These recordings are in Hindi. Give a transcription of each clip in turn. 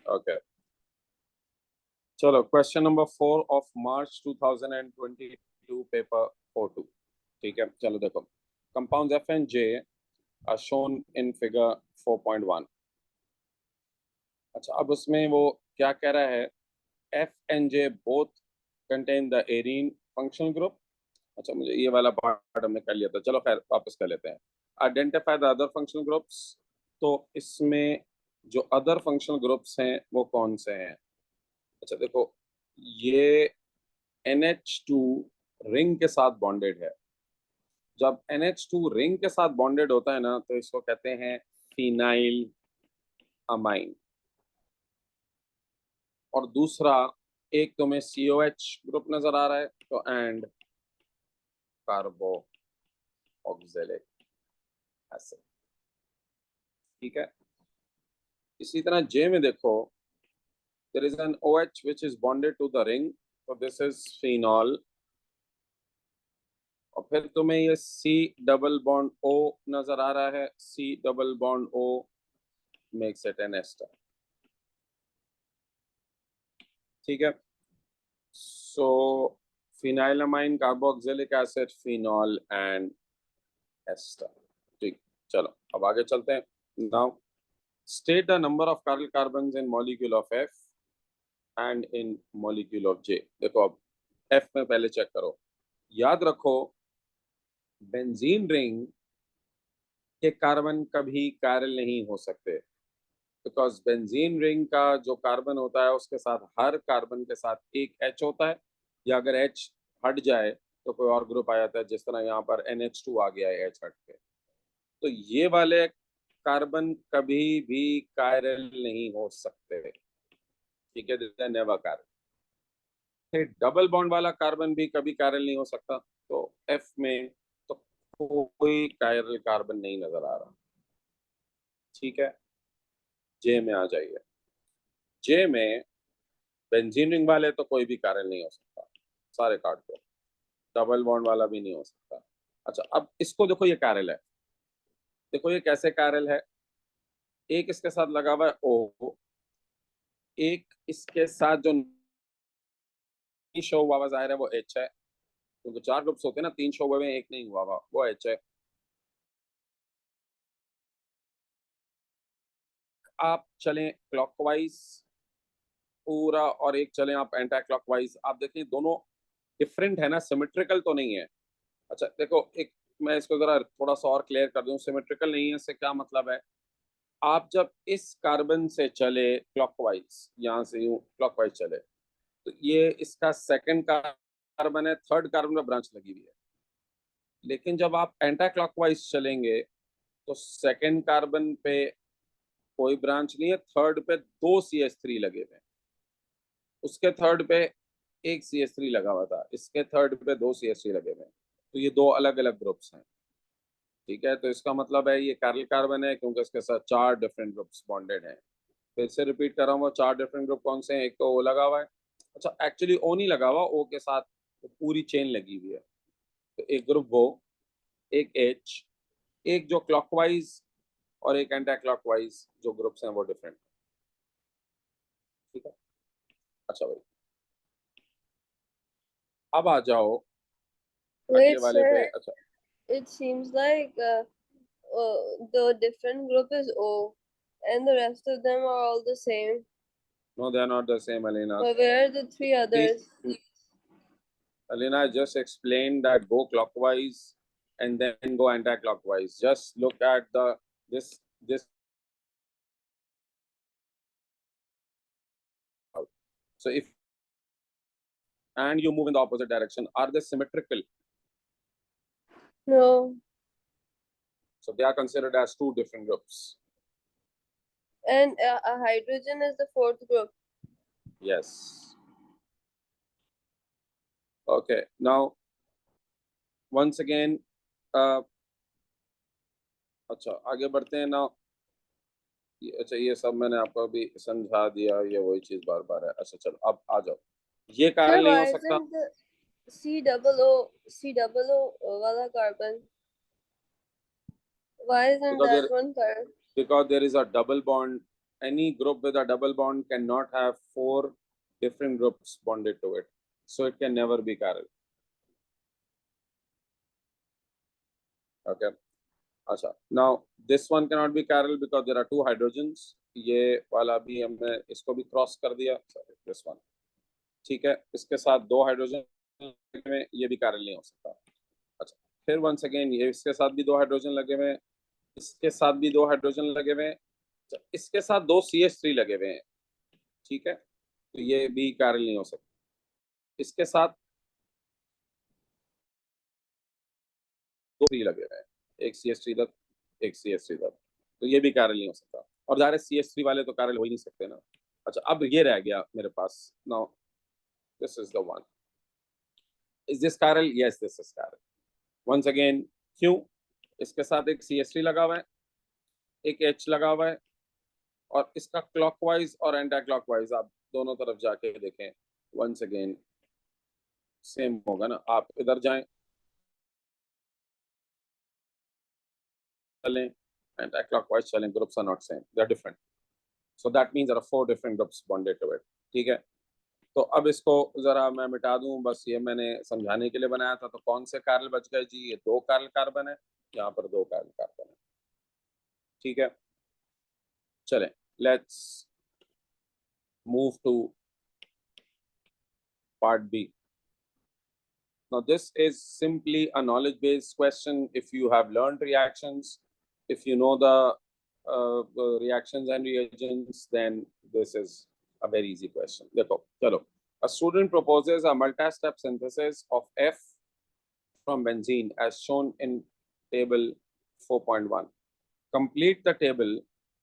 ओके, चलो question number 4 of March 2022 paper 42। ठीक है, चलो देखो, compounds F and J are shown in figure 4.1। अच्छा, अब उसमें वो क्या कह रहा है, F and J both contain the arene functional group. अच्छा, मुझे ये वाला पार्ट हमने कर लिया था, चलो खैर वापस कर लेते हैं। Identify the other functional groups. तो इसमें जो अदर फंक्शनल ग्रुप्स हैं वो कौन से हैं? अच्छा देखो, ये NH2 रिंग के साथ बॉन्डेड है। जब NH2 रिंग के साथ बॉन्डेड होता है ना, तो इसको कहते हैं फिनाइल अमाइन। और दूसरा, एक तुम्हें COH ग्रुप नजर आ रहा है, तो एंड कार्बो ऑक्जेलिक एसिड। ठीक है, इसी तरह जे में देखो, there is an OH which is bonded to the ring, so this is phenol। और फिर तुम्हें ये C डबल बॉन्ड O नजर आ रहा है, C double bond O makes it an ester। ठीक है, so phenylamine carboxylic acid phenol and ester. ठीक, चलो अब आगे चलते हैं। Now state the number of carbons in molecule of F and in molecule of J। देखो अब F में पहले चेक करो, याद रखो बेंजीन रिंग के कार्बन कभी कायरल नहीं हो सकते, बिकॉज बेंजीन रिंग का जो कार्बन होता है उसके साथ हर कार्बन के साथ एक H होता है, या अगर H हट जाए तो कोई और ग्रुप आ जाता है, जिस तरह यहाँ पर NH2 आ गया है H हट के। तो ये वाले कार्बन कभी भी कायरल नहीं हो सकते। ठीक है, नेवर कायरल। फिर डबल बॉन्ड वाला कार्बन भी कभी कायरल नहीं हो सकता, तो F में तो कोई कायरल कार्बन नहीं नजर आ रहा। ठीक है, जे में आ जाइए। जे में बेंजीन रिंग वाले तो कोई भी कायरल नहीं हो सकता, सारे काट दो। डबल बॉन्ड वाला भी नहीं हो सकता। अच्छा, अब इसको देखो, ये कायरल है। देखो ये कैसे कायरल है, एक इसके साथ लगा हुआ है O, एक इसके साथ जो शो हुआ हुआ जाहिर है वो H है, क्योंकि चार ग्रुप्स होते हैं ना, तीन शो हुए हैं, एक नहीं हुआ हुआ, वो H है। आप चलें क्लॉकवाइज पूरा, और एक चलें आप एंटी क्लॉकवाइज। आप देखिए दोनों डिफरेंट है ना, सिमेट्रिकल तो नहीं है। अच्छा देखो, एक मैं इसको जरा थोड़ा सा और क्लियर कर दूं, सिमेट्रिकल नहीं है इससे क्या मतलब है। आप जब इस कार्बन से चले क्लॉकवाइज, यहाँ से यूं क्लॉकवाइज चले, तो ये इसका सेकंड कार्बन है, थर्ड कार्बन में ब्रांच लगी हुई है। लेकिन जब आप एंटी क्लॉकवाइज चलेंगे तो सेकंड कार्बन पे कोई ब्रांच नहीं है, थर्ड पे दो CH3 लगे हुए हैं। उसके थर्ड पे एक CH3 लगा हुआ था, इसके थर्ड पे दो CH3 लगे हुए हैं, तो ये दो अलग अलग ग्रुप्स हैं। ठीक है, तो इसका मतलब है ये पैरेलल कार्बन है, क्योंकि इसके साथ चार डिफरेंट ग्रुप्स बॉन्डेड हैं। फिर से रिपीट कर रहा हूँ, वो चार डिफरेंट ग्रुप कौन से हैं? एक तो O लगा हुआ है। अच्छा, एक्चुअली O नहीं लगा हुआ, O के साथ तो पूरी चेन लगी हुई है। तो एक ग्रुप वो, एक H, एक जो क्लॉकवाइज और एक एंटी क्लॉकवाइज जो ग्रुप्स हैं वो डिफरेंट। ठीक है, अच्छा भाई, अब आ जाओ अगले Wait, वाले पे। sir. अच्छा, It seems like the different group is O, and the rest of them are all the same. no, they are not the same, Alina. But where are the three See, others? Alina, I just explained that go clockwise and then go anti-clockwise. Just look at the this. So if and you move in the opposite direction, are they symmetrical? No. So they are considered as two different groups. And a hydrogen is the fourth group. Yes. Okay. Now, once again, अच्छा आगे बढ़ते हैं ना। अच्छा, ये सब मैंने आपको अभी समझा दिया, ये वही चीज बार बार है। अच्छा चलो अब आ जाओ, ये Sir, कारल नहीं हो why सकता isn't the C double O wala carbon? Why isn't because that there one carbon? because there is a double bond any group with a double bond cannot have 4 different groups bonded to it, so it can never be chiral. Okay. अच्छा, now this one cannot be chiral because there are 2 hydrogens. ये वाला भी हमने इसको भी क्रॉस कर दिया, sorry, this one. ठीक है, इसके साथ 2 हाइड्रोजन में, ये भी chiral नहीं हो सकता. अच्छा, फिर वंस अगेन ये इसके साथ भी 2 हाइड्रोजन लगे हुए हैं, इसके साथ भी 2 हाइड्रोजन लगे हुए हैं, इसके साथ 2 CH3 लगे हुए हैं. ठीक है, तो ये भी chiral नहीं हो सकता. इसके साथ 2 लगे हुए हैं, एक CH3 इधर, एक CH3 इधर, तो ये भी chiral नहीं हो सकता. और ज़ाहिर है CH3 वाले तो chiral हो ही नहीं सकते ना. अच्छा, अब ये रह गया मेरे पास. Now this is the one. Is this chiral? Yes, this is chiral. Once again, क्यों? इसके साथ एक CH3 लगा हुआ है, एक H लगा हुआ है, और इसका क्लॉकवाइज और एंटी क्लॉकवाइज आप दोनों तरफ जाके देखें, वंस अगेन सेम होगा ना. आप इधर जाएं, चलें, एंटी क्लॉकवाइज चलें, groups are not same, they are different. So that means there are 4 different groups bonded to it. ठीक है, तो अब इसको जरा मैं मिटा दूं, बस ये मैंने समझाने के लिए बनाया था. तो कौन से कार्बन बच गए जी? ये 2 कार्बन है, यहाँ पर 2 कार्बन है. ठीक है, चलें, let's move to part B. Now this is simply a knowledge based question. If you have learned reactions, if you know the reactions and reagents, then this is a very easy question. Dekho, chalo. A student proposes a multi-step synthesis of F from benzene as shown in table 4.1. Complete the table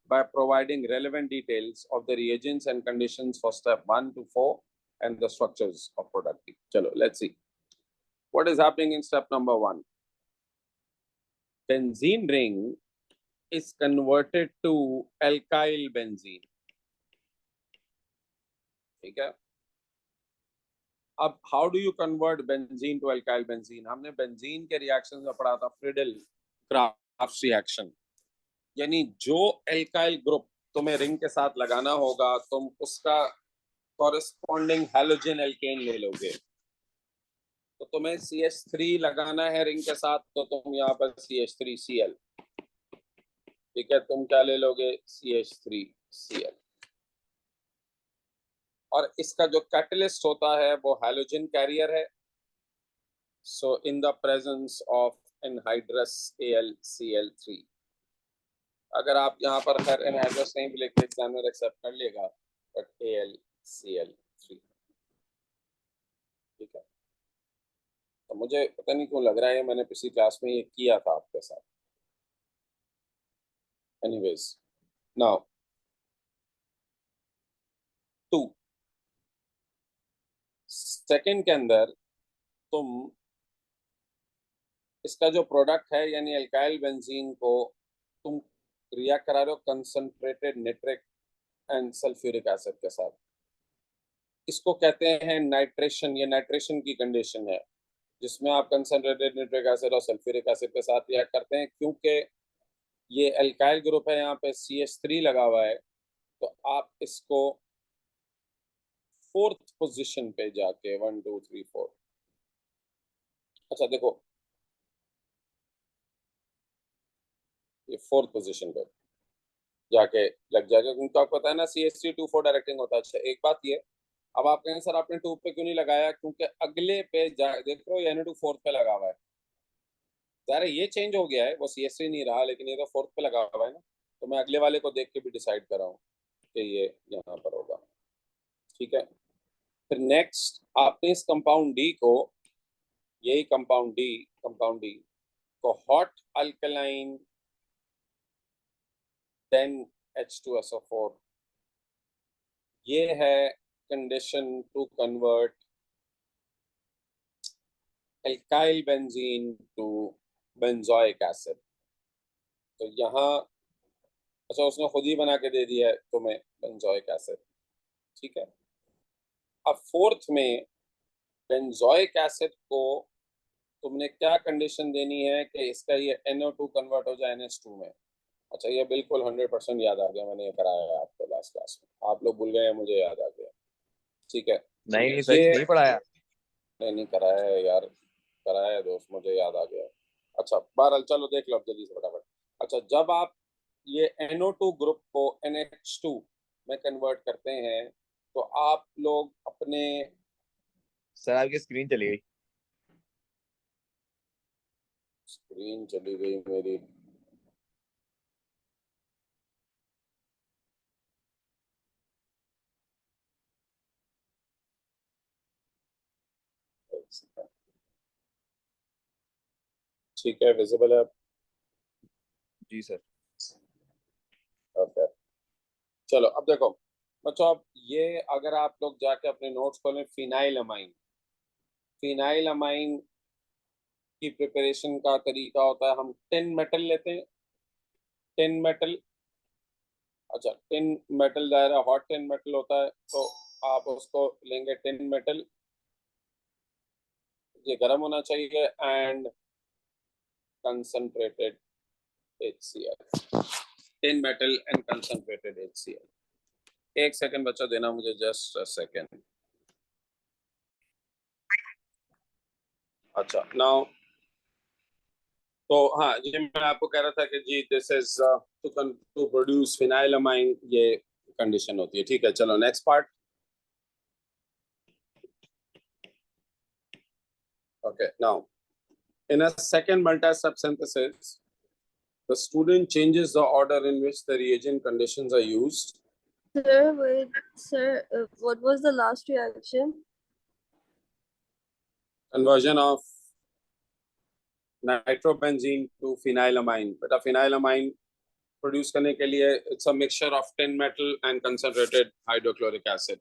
by providing relevant details of the reagents and conditions for step 1 to 4 and the structures of product B. Chalo, let's see. What is happening in step number 1? Benzene ring is converted to alkyl benzene. ठीक है, अब how do you convert benzene to alkyl benzene? हमने benzene के reactions में पढ़ा था Friedel-Crafts reaction. यानी जो alkyl group तुम्हें ring के साथ लगाना होगा, तुम उसका corresponding halogen alkane ले लोगे. तो तुम्हें CH3 लगाना है रिंग के साथ, तो तुम यहाँ पर CH3Cl. ठीक है, तुम क्या ले लोगे? CH3Cl. और इसका जो कैटलिस्ट होता है वो हैलोजन कैरियर है. So in the presence of anhydrous AlCl3. अगर आप यहाँ पर खैर एनहाइड्रस नहीं भी लिखते, एग्जामिनर एक्सेप्ट कर लेगा, बट AlCl3. ठीक है, तो मुझे पता नहीं क्यों लग रहा है मैंने पिछली क्लास में ये किया था आपके साथ. एनीवेज, नाउ 2 सेकंड के अंदर तुम इसका जो प्रोडक्ट है यानी अल्काइल बेंजीन को तुम रिएक्ट करा रहे हो concentrated nitric and sulphuric acid के साथ. इसको कहते हैं नाइट्रेशन. ये नाइट्रेशन की कंडीशन है जिसमें आप कंसंट्रेटेड नाइट्रिक एसिड और सल्फ्यूरिक एसिड के साथ रिएक्ट करते हैं. क्योंकि ये अल्काइल ग्रुप है, यहाँ पे CH3 लगा हुआ है, तो आप इसको 4th पोजीशन पे जाके 1 2 3 4. अच्छा देखो, ये 4th पोजीशन पे जाके लग जाएगा, क्योंकि आपको पता है ना CH3 2 4 डायरेक्टिंग होता है. अच्छा, एक बात ये, अब आप कहें सर आपने 2 पे क्यों नहीं लगाया? क्योंकि अगले पे देख रहे हो NO2 4th पे लगा हुआ है. ज़ाहिर है ये चेंज हो गया है, वो CH3 नहीं रहा, लेकिन ये तो 4th पे लगा हुआ है ना. तो मैं अगले वाले को देख के भी डिसाइड कर रहा हूँ कि ये यहाँ पर होगा. ठीक है, फिर नेक्स्ट आपने इस कंपाउंड D को, यही कंपाउंड D को हॉट अल्कलाइन then H2SO4. ये है condition to convert alkyl benzene to benzoic acid. तो यहाँ अच्छा उसने खुद ही बना के दे दिया है तुम्हें benzoic acid. ठीक है, अब 4th में benzoic acid को तुमने क्या कंडीशन देनी है कि इसका ये NO2 कन्वर्ट हो जाए NH2 में. अच्छा, ये बिल्कुल 100% याद आ गया, मैंने ये कराया है आपको. लास्ट क्लास में, आप लोग भूल गए, मुझे याद आ गया। ठीक है, नहीं नहीं सच नहीं पढ़ाया। नहीं कराया है यार, कराया है दोस्त, मुझे याद आ गया। अच्छा बहरहाल चलो देख लो अब जल्दी से फटाफट। अच्छा, जब आप ये NO2 ग्रुप को NH2 में कन्वर्ट करते हैं तो आप लोग अपने सर आपकी स्क्रीन चली गई। स्क्रीन चली गई मेरी, ठीक है विजिबल है। जी सर। ओके चलो अब देखो बच्चों, अब ये अगर आप लोग जाके अपने नोट्स खोलें, फिनाइल अमाइन, फिनाइल अमाइन की प्रिपरेशन का तरीका होता है, हम टिन मेटल लेते हैं, टिन मेटल। अच्छा टिन मेटल दायरा हॉट टिन मेटल होता है, तो आप उसको लेंगे टिन मेटल, ये गर्म होना चाहिए, and concentrated HCl, tin metal and concentrated HCl। एक सेकंड बच्चा देना मुझे, जस्ट अ सेकंड। अच्छा नाउ, तो हाँ ये मैं आपको कह रहा था कि जी दिस इज टू प्रोड्यूस फिनाइलमाइन, ये कंडीशन होती है। ठीक है चलो next part. Okay now, in a second multi-step synthesis, the student changes the order in which the reagent conditions are used. Sir, wait, sir, what was the last reaction? Conversion of nitrobenzene to phenylamine. बेटा phenylamine प्रोड्यूस करने के लिए it's a mixture of tin metal and concentrated hydrochloric acid.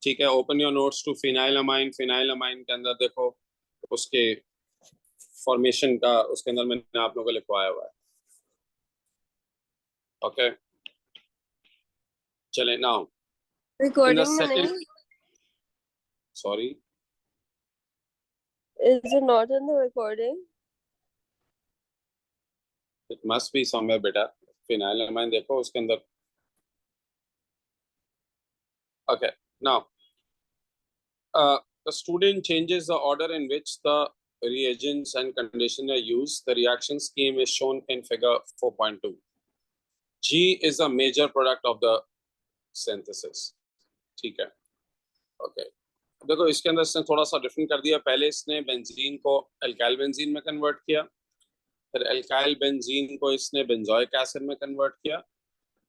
ठीक है, ओपन योर नोट्स टू फिनाइलमाइन। फिनाइलमाइन के अंदर देखो उसके फॉर्मेशन का, उसके अंदर मैंने आप लोगों को लिखवाया हुआ है। ओके चले नाउ, Recording में नहीं? Sorry, Is it not in the recording? It must be somewhere बेटा। फिनाइलमाइन देखो उसके अंदर। Okay now, the student changes the order in which the reagents and conditioner are used. The reaction scheme is shown in figure 4.2. G is a major product of the synthesis. ठीक है ओके, देखो इसके अंदर इसने थोड़ा सा डिफरेंट कर दिया। पहले इसने बेंजीन को एल्काइल बेंजीन में कन्वर्ट किया, फिर एल्काइल बेंजीन को इसने बेंजोइक एसिड में कन्वर्ट किया,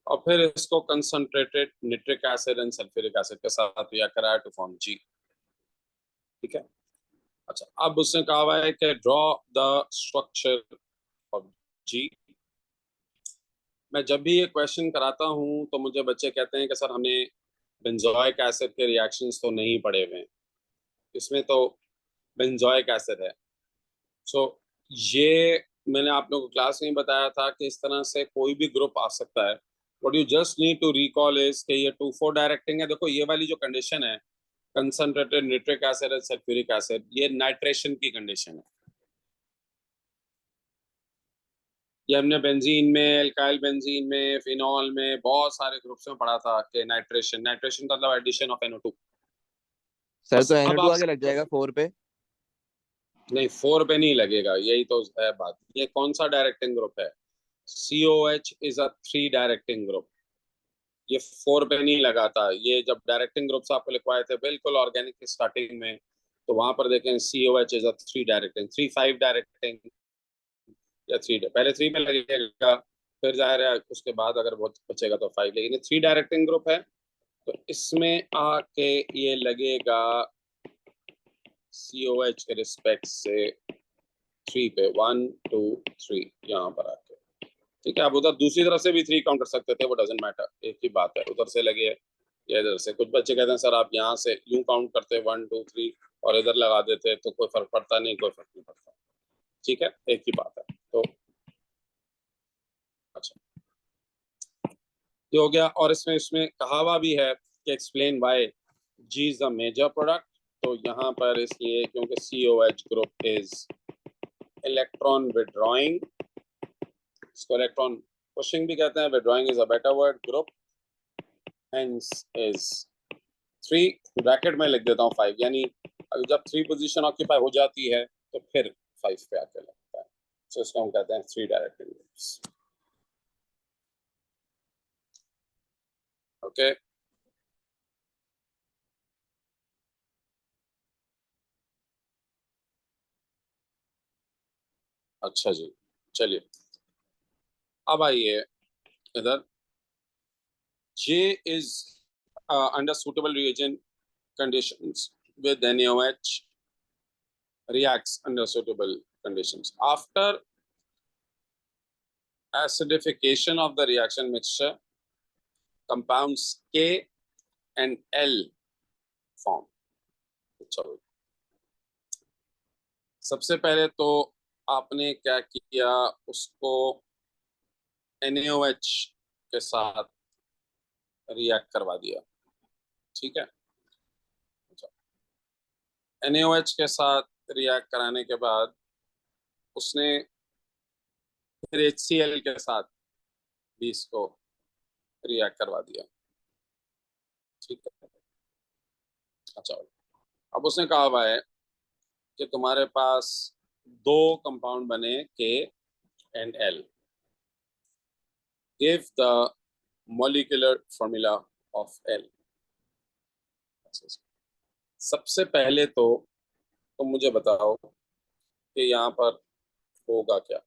और फिर इसको concentrated nitric acid and sulphuric acid के साथ रिएक्ट कराया टू फॉर्म G। ठीक है, अच्छा अब उसने कहा हुआ है कि draw the structure of G। मैं जब भी ये क्वेश्चन कराता हूँ तो मुझे बच्चे कहते हैं कि सर हमने बेंजोइक एसिड के रिएक्शंस तो नहीं पढ़े हुए हैं, इसमें तो बेंजोइक एसिड है। सो ये मैंने आप लोगों को क्लास में बताया था कि इस तरह से कोई भी ग्रुप आ सकता है। What you just need to recall is कि ये 2,4 डायरेक्टिंग है। देखो ये वाली जो कंडीशन है, concentrated nitric acid and sulphuric acid, ये नाइट्रेशन की कंडीशन है। ये हमने बेंजीन में, एल्काइल बेंजीन में, फिनॉल में, बहुत सारे ग्रुप्स में पढ़ा था कि नाइट्रेशन, नाइट्रेशन का मतलब एडिशन ऑफ NO2। सर तो अब NO2 आप आगे लग जाएगा 4 पे। नहीं 4 पे नहीं लगेगा, यही तो है बात। ये कौन सा डायरेक्टिंग ग्रुप है? COH is a 3 directing group, ये 4 पे नहीं लगा था। ये जब डायरेक्टिंग ग्रुप्स आपको लिखवाए थे बिल्कुल ऑर्गेनिक की स्टार्टिंग में, तो वहां पर देखें COH is a 3 directing, 3,5 directing या 3, पहले 3 पे लगेगा, फिर जाहिर है उसके बाद अगर बहुत बचेगा तो 5, लेकिन ये 3 डायरेक्टिंग ग्रुप है, तो इसमें आके ये लगेगा COH के रिस्पेक्ट से 3 पे, 1 2 3 यहाँ पर आके। ठीक है, आप उधर दूसरी तरफ से भी 3 काउंट कर सकते थे, वो डजेंट मैटर, एक ही बात है, उधर से लगे या इधर से। कुछ बच्चे कहते हैं सर आप यहाँ से यूं काउंट करते 1 2 3 और इधर लगा देते तो कोई फर्क पड़ता नहीं, कोई फर्क नहीं पड़ता। ठीक है, एक ही बात है। तो अच्छा ये हो गया, और इसमें इसमें कहा हुआ भी है कि explain why G is the major product. तो यहाँ पर इसलिए क्योंकि COH group is electron withdrawing, इसको इलेक्ट्रॉन पुशिंग भी कहते हैं, withdrawing is a better word, group. hence is 3 bracket में लिख देता हूँ 5 यानी अगर जब 3 पोजीशन ऑक्यूपाई हो जाती है तो फिर 5 पे आके लगता है तो इसको हम कहते हैं 3 डायरेक्टेड ग्रुप्स ओके अच्छा जी चलिए अब आइए इधर J is under suitable reagent conditions with NaOH reacts under suitable conditions. After acidification of the reaction mixture, compounds K and L form. चलो सबसे पहले तो आपने क्या किया उसको NaOH के साथ रिएक्ट करवा दिया ठीक है NaOH के साथ रिएक्ट कराने के बाद उसने फिर HCl के साथ भी इसको रिएक्ट करवा दिया ठीक है अच्छा अब उसने कहा हुआ है कि तुम्हारे पास 2 कंपाउंड बने K and L give the molecular formula of L सबसे पहले तो तुम मुझे बताओ कि यहाँ पर होगा क्या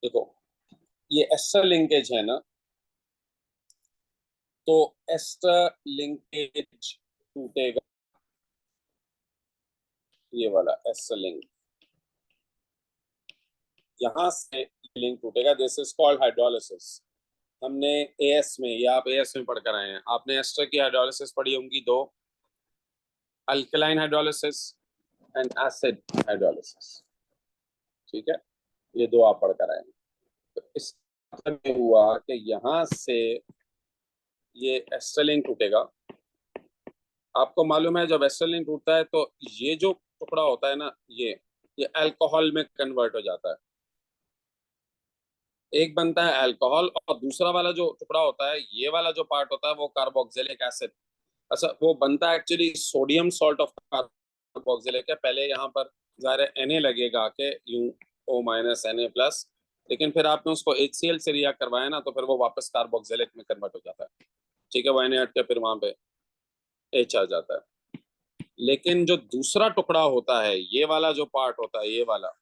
देखो ये एस्टर लिंकेज है ना तो एस्टर लिंकेज टूटेगा ये वाला एस्टर लिंक यहाँ से लिंक टूटेगा दिस इज कॉल्ड हाइड्रोलिसिस हमने एएस में या आप एएस में पढ़कर आए हैं आपने एस्टर की हाइड्रोलिसिस पढ़ी होंगी 2 alkaline hydrolysis and acid hydrolysis ठीक है ये 2 आप पढ़कर आए हैं तो इस मतलब ये हुआ कि यहाँ से ये एस्टर लिंक टूटेगा आपको मालूम है जब एस्टर लिंक टूटता है तो ये जो टुकड़ा होता है ना ये अल्कोहल में कन्वर्ट हो जाता है एक बनता है अल्कोहल और दूसरा वाला जो टुकड़ा होता है ये वाला जो पार्ट होता है वो कार्बोक्सिलिक एसिड अच्छा वो बनता है actually sodium salt of carboxylic है पहले यहाँ पर ज़ाहिर Na लगेगा के UO Na+, लेकिन फिर आपने उसको HCl से रिएक्ट करवाया ना तो फिर वो वापस कार्बोक्सिलिक में कन्वर्ट हो जाता है ठीक है वो Na हट के फिर वहां पे H आ जाता है लेकिन जो दूसरा टुकड़ा होता है ये वाला जो पार्ट होता है ये वाला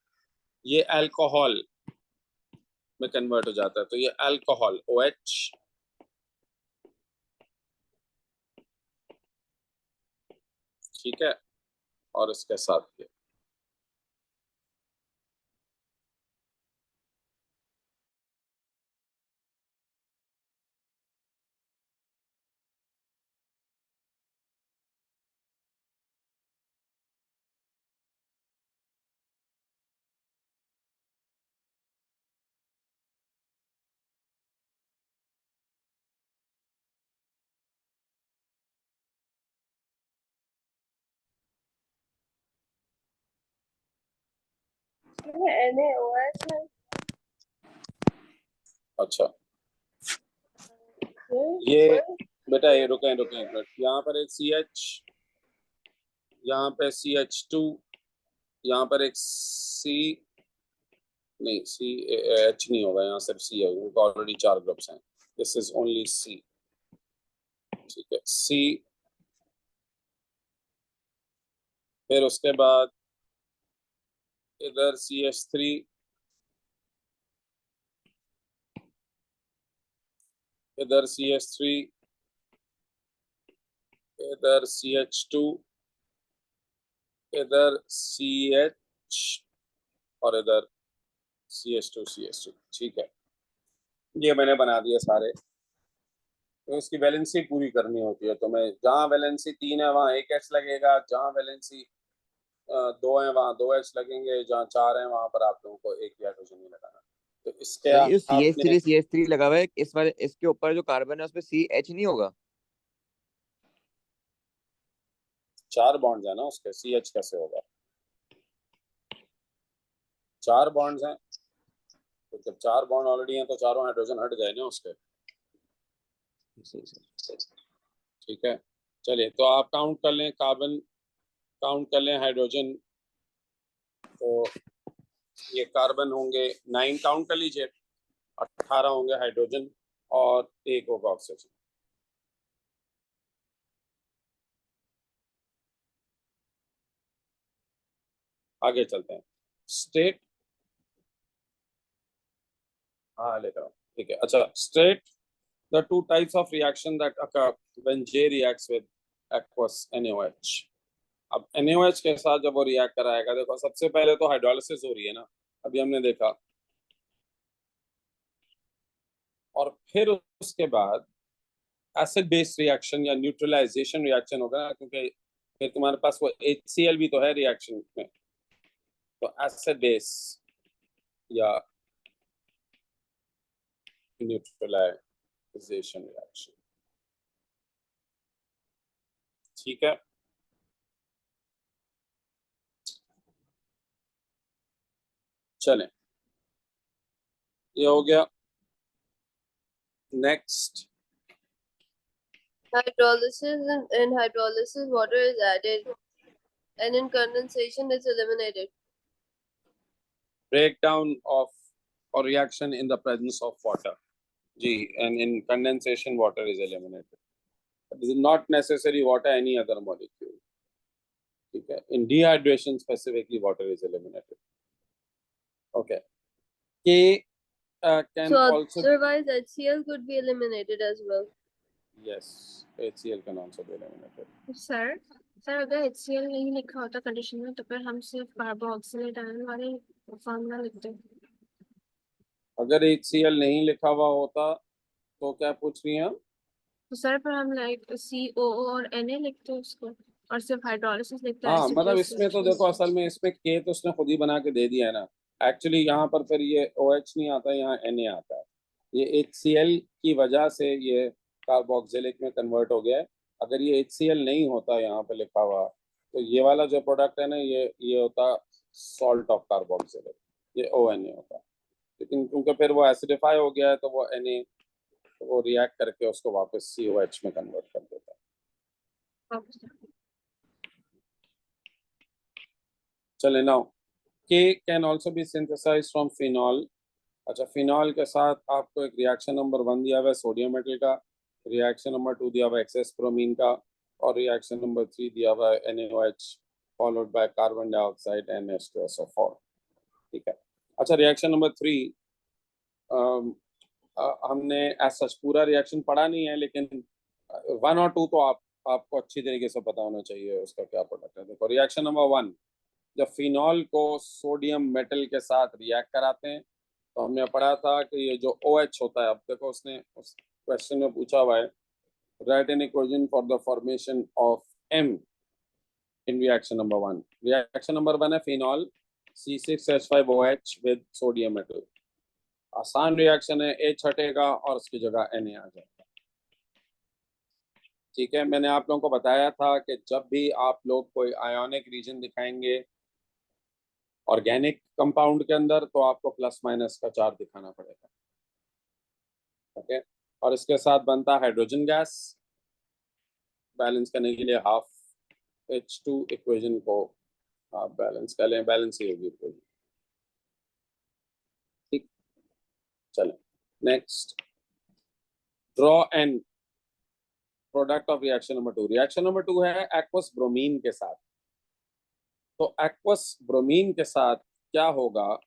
ये अल्कोहल में कन्वर्ट हो जाता है तो ये अल्कोहल OH ठीक है और इसके साथ ये NaOH है अच्छा फिर ये बेटा ये रुके एक मिनट यहाँ पर एक CH यहाँ पे CH2 यहाँ पर एक C नहीं CH नहीं होगा यहाँ सिर्फ C है क्योंकि ऑलरेडी 4 ग्रुप्स हैं दिस इज ओनली C ठीक है C फिर उसके बाद इधर CH3 इधर CH3 इधर CH2 इधर CH और इधर CH2 ठीक है ये मैंने बना दिए सारे तो इसकी वैलेंसी पूरी करनी होती है तो मैं जहाँ वैलेंसी 3 है वहाँ 1 H लगेगा जहाँ वैलेंसी 2 है वहाँ 2 H लगेंगे जहाँ 4 है वहाँ पर आप लोगों को एक भी हाइड्रोजन नहीं लगाना तो इसके सर ये आपने CH3 लगा हुआ है इस वाले इसके ऊपर जो कार्बन है उसमें CH नहीं होगा 4 बॉन्ड्स है ना उसके CH कैसे होगा 4 बॉन्ड्स हैं तो जब 4 बॉन्ड ऑलरेडी हैं तो चारों हाइड्रोजन हट गए ना उसके ठीक है, चलिए तो आप काउंट कर लें, कार्बन काउंट कर लें, हाइड्रोजन, तो ये कार्बन होंगे 9 काउंट कर लीजिए, 18 होंगे हाइड्रोजन और 1 होगा ऑक्सीजन। आगे चलते हैं, स्टेट, हाँ लेता हूँ, ठीक है। अच्छा, state the two types of reaction that occur when J reacts with aqueous NaOH। अब NaOH के साथ जब वो रिएक्ट कराएगा, देखो सबसे पहले तो हाइड्रोलिसिस हो रही है ना, अभी हमने देखा, और फिर उसके बाद एसिड बेस रिएक्शन या न्यूट्रलाइजेशन रिएक्शन होगा, क्योंकि फिर तुम्हारे पास वो HCl भी तो है रिएक्शन में, तो एसिड बेस या न्यूट्रलाइजेशन रिएक्शन। ठीक है, चलें, ये हो गया। Next, In hydrolysis, water is added, and in condensation, it's eliminated. breakdown of or reaction in the presence of water. G, and in condensation, water is eliminated. It is not necessary water, any other molecule. Okay. In dehydration, specifically, water is eliminated. Okay. K can So also. otherwise, HCl could be eliminated as well. Yes, HCl can also be eliminated. Sir sir अगर HCl नहीं लिखा होता कंडीशन में तो फिर हम सिर्फ कार्बोक्सिलेट आयन वाले फॉर्मूला लिखते। अगर HCl नहीं लिखा हुआ होता तो क्या पूछ रही हैं? तो सर पर हम लाइक COO और Na लिखते हैं उसको और सिर्फ हाइड्रोलिसिस लिखते हैं। हाँ, मतलब इसमें तो देखो, असल में इसमें K तो उसने खुद ही बना के दे दिया है ना। एक्चुअली यहाँ पर फिर ये OH नहीं आता, यहाँ Na आता है। ये HCl की वजह से ये कार्बोक्सिलिक में कन्वर्ट हो गया है। अगर ये HCl नहीं होता यहाँ पे लिखा हुआ, तो ये वाला जो प्रोडक्ट है ना, ये होता सॉल्ट ऑफ कार्बोक्सिलिक, ये ONA होता। लेकिन क्योंकि फिर वो एसिडिफाई हो गया है, तो वो Na, तो वो रिएक्ट करके उसको वापस COH में कन्वर्ट कर देता है। चले, now K can also be synthesized from phenol. अच्छा, फिनॉल के साथ आपको एक रिएक्शन नंबर 1 दिया हुआ है सोडियम मेटल का, रिएक्शन नंबर 2 दिया हुआ है एक्सेस ब्रोमीन का, और रिएक्शन नंबर 3 दिया हुआ है NaOH followed by carbon dioxide and H2SO4। ठीक है। अच्छा, रिएक्शन नंबर 3 हमने एज सच पूरा रिएक्शन पढ़ा नहीं है, लेकिन 1 और 2 तो आपको अच्छी तरीके से पता होना चाहिए उसका क्या प्रोडक्ट है। देखो, रिएक्शन नंबर 1, जब फिनॉल को सोडियम मेटल के साथ रिएक्ट कराते हैं, तो हमने पढ़ा था कि ये जो OH होता है, अब देखो उसने उस क्वेश्चन में पूछा हुआ है, right an equation for the formation of M in reaction number 1। Reaction number 1 है phenol C6H5OH with sodium metal. आसान रिएक्शन है, H हटेगा और उसकी जगह Na आ जाएगा। ठीक है, मैंने आप लोगों को बताया था कि जब भी आप लोग कोई आयोनिक रीजन दिखाएंगे ऑर्गेनिक कंपाउंड के अंदर, तो आपको प्लस माइनस का चार्ज दिखाना पड़ेगा। ओके, और इसके साथ बनता हाइड्रोजन गैस, बैलेंस करने के लिए हाफ H2 इक्वेशन को आप बैलेंस कर लें, बैलेंस ही होगी इक्वेशन। ठीक, चलो next, draw an product of reaction number 2। Reaction number 2 है एक्वस ब्रोमीन के साथ। तो एक्वस ब्रोमीन के साथ क्या होगा,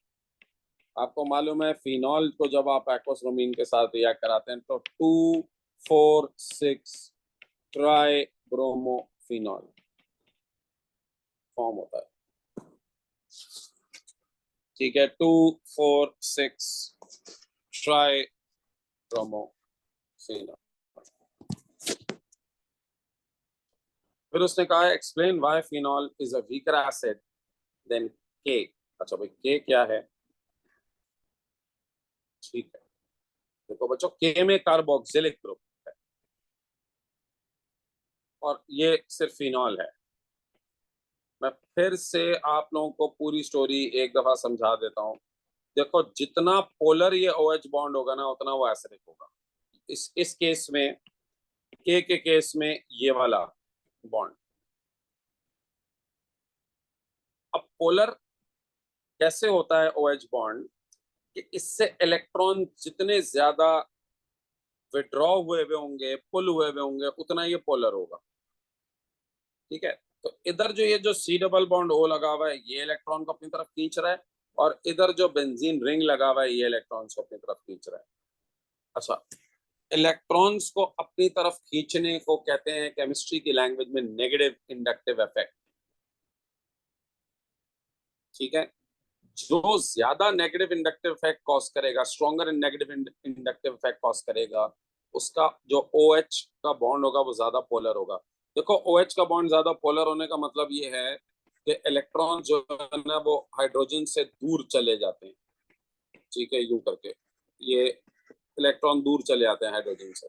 आपको मालूम है फिनॉल को जब आप एक्वस ब्रोमीन के साथ रिएक्ट कराते हैं तो 2,4,6 ट्राई ब्रोमोफिनॉल फॉर्म होता है। ठीक है, 2,4,6 ट्राई ब्रोमोफिनॉल। फिर उसने कहा explain why phenol is a weaker acid than K. अच्छा भाई, के क्या है? ठीक है, देखो बच्चों, के में कार्बोक्सिलिक ग्रुप है और ये सिर्फ फिनॉल है। मैं फिर से आप लोगों को पूरी स्टोरी एक दफा समझा देता हूँ। देखो, जितना पोलर ये OH बॉन्ड होगा ना, उतना वो एसिडिक होगा। इस केस में के केस में ये वाला बॉन्ड। अब पोलर कैसे होता है OH बॉन्ड कि इससे इलेक्ट्रॉन जितने ज्यादा विड्रॉ हुए हुए होंगे, पुल हुए हुए होंगे, उतना ये पोलर होगा। ठीक है, तो इधर जो ये जो C डबल बॉन्ड O लगा हुआ है, ये इलेक्ट्रॉन को अपनी तरफ खींच रहा है, और इधर जो बेंजीन रिंग लगा हुआ है, ये इलेक्ट्रॉन्स को अपनी तरफ खींच रहा है। अच्छा, इलेक्ट्रॉन्स को अपनी तरफ खींचने को कहते हैं केमिस्ट्री की लैंग्वेज में नेगेटिव इंडक्टिव इफेक्ट। ठीक है, जो ज्यादा नेगेटिव इंडक्टिव इफेक्ट कॉज करेगा, stronger negative inductive effect cause करेगा, उसका जो OH का बॉन्ड होगा वो ज्यादा पोलर होगा। देखो, OH का बॉन्ड ज्यादा पोलर होने का मतलब ये है कि इलेक्ट्रॉन जो है ना वो हाइड्रोजन से दूर चले जाते हैं। ठीक है, यूं करके ये इलेक्ट्रॉन दूर चले जाते हैं हाइड्रोजन से।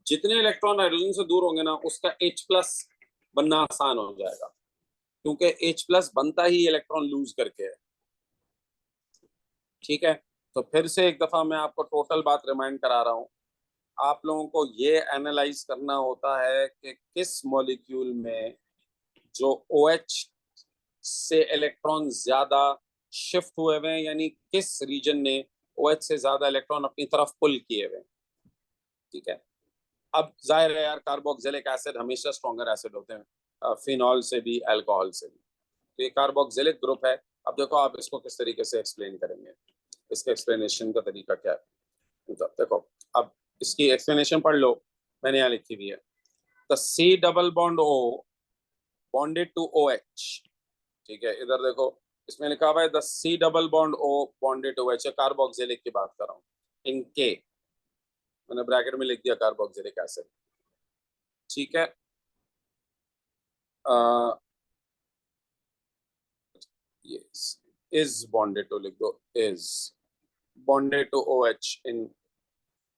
जितने इलेक्ट्रॉन हाइड्रोजन से दूर होंगे ना, उसका H+ बनना आसान हो जाएगा, क्योंकि H+ बनता ही इलेक्ट्रॉन लूज करके है। ठीक है, तो फिर से एक दफा मैं आपको टोटल बात रिमाइंड करा रहा हूं। आप लोगों को ये एनालाइज करना होता है कि किस मॉलिक्यूल में जो OH से इलेक्ट्रॉन ज्यादा शिफ्ट हुए हुए हैं, यानी किस रीजन ने OH से ज्यादा इलेक्ट्रॉन अपनी तरफ पुल किए हुए। ठीक है, अब जाहिर है यार, कार्बोक्सिलिक एसिड हमेशा स्ट्रॉन्गर एसिड होते हैं फिनॉल से भी, अल्कोहल से भी। तो ये कार्बोक्सिलिक ग्रुप है। अब देखो आप इसको किस तरीके से एक्सप्लेन करेंगे, इसके एक्सप्लेनेशन का तरीका क्या है। मतलब देखो, अब इसकी एक्सप्लेनेशन पढ़ लो, मैंने यहाँ लिखी हुई है। The C double bond O bonded to OH। ठीक है, इधर देखो, इसमें लिखा हुआ है the C double bond O bonded to OH। Carboxylic की बात कर रहा हूँ। इन K मैंने ब्रैकेट में लिख दिया कार्बोक्सिलिक एसिड। ठीक है, yes, is bonded to, लिख दो is bonded to OH in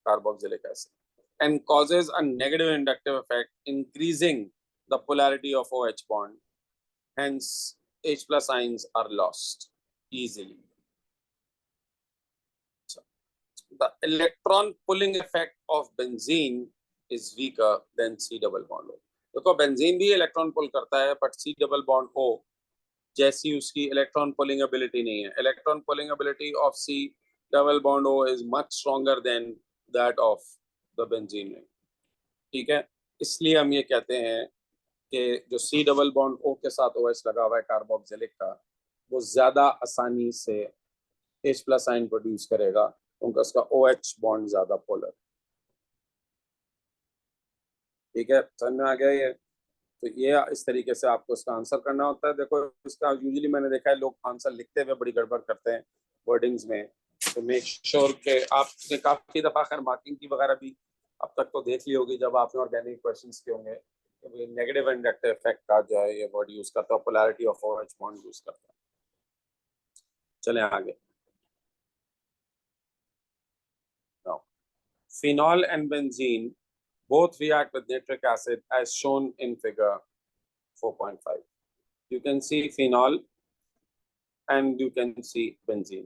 carboxylic acid and causes a negative inductive effect, increasing the polarity of OH bond. Hence, H+ ions are lost easily. So, the electron pulling effect of benzene is weaker than C double bond O. देखो, बेंजीन भी इलेक्ट्रॉन पुल करता है, but C double bond O जैसी उसकी इलेक्ट्रॉन पुलिंग एबिलिटी नहीं है। Electron pulling ability of C double bond O is much stronger than that of the benzene ring. ठीक है, इसलिए हम ये कहते हैं कि जो C डबल बॉन्ड O के साथ OH लगा हुआ है कार्बोक्सिलिक का, वो ज्यादा आसानी से H+ आयन प्रोड्यूस करेगा, क्योंकि उसका OH बॉन्ड ज्यादा पोलर। ठीक है, समझ में आ गया ये? तो ये इस तरीके से आपको इसका आंसर करना होता है। देखो, इसका यूजुअली मैंने देखा है लोग आंसर लिखते हुए बड़ी गड़बड़ करते हैं वर्डिंग्स में। तो मेक श्योर कि आपने काफी दफा खैर मार्किंग की वगैरह भी अब तक तो देख ली होगी, जब आपने ऑर्गेनिक क्वेश्चंस किए होंगे। तो नेगेटिव इंडक्टिव इफेक्ट का जो है ये वर्ड यूज करता है, polarity of OH bond use करता है। चलें आगे। Now, phenol and benzene both react with nitric acid as shown in figure 4.5. You can see phenol and you can see benzene.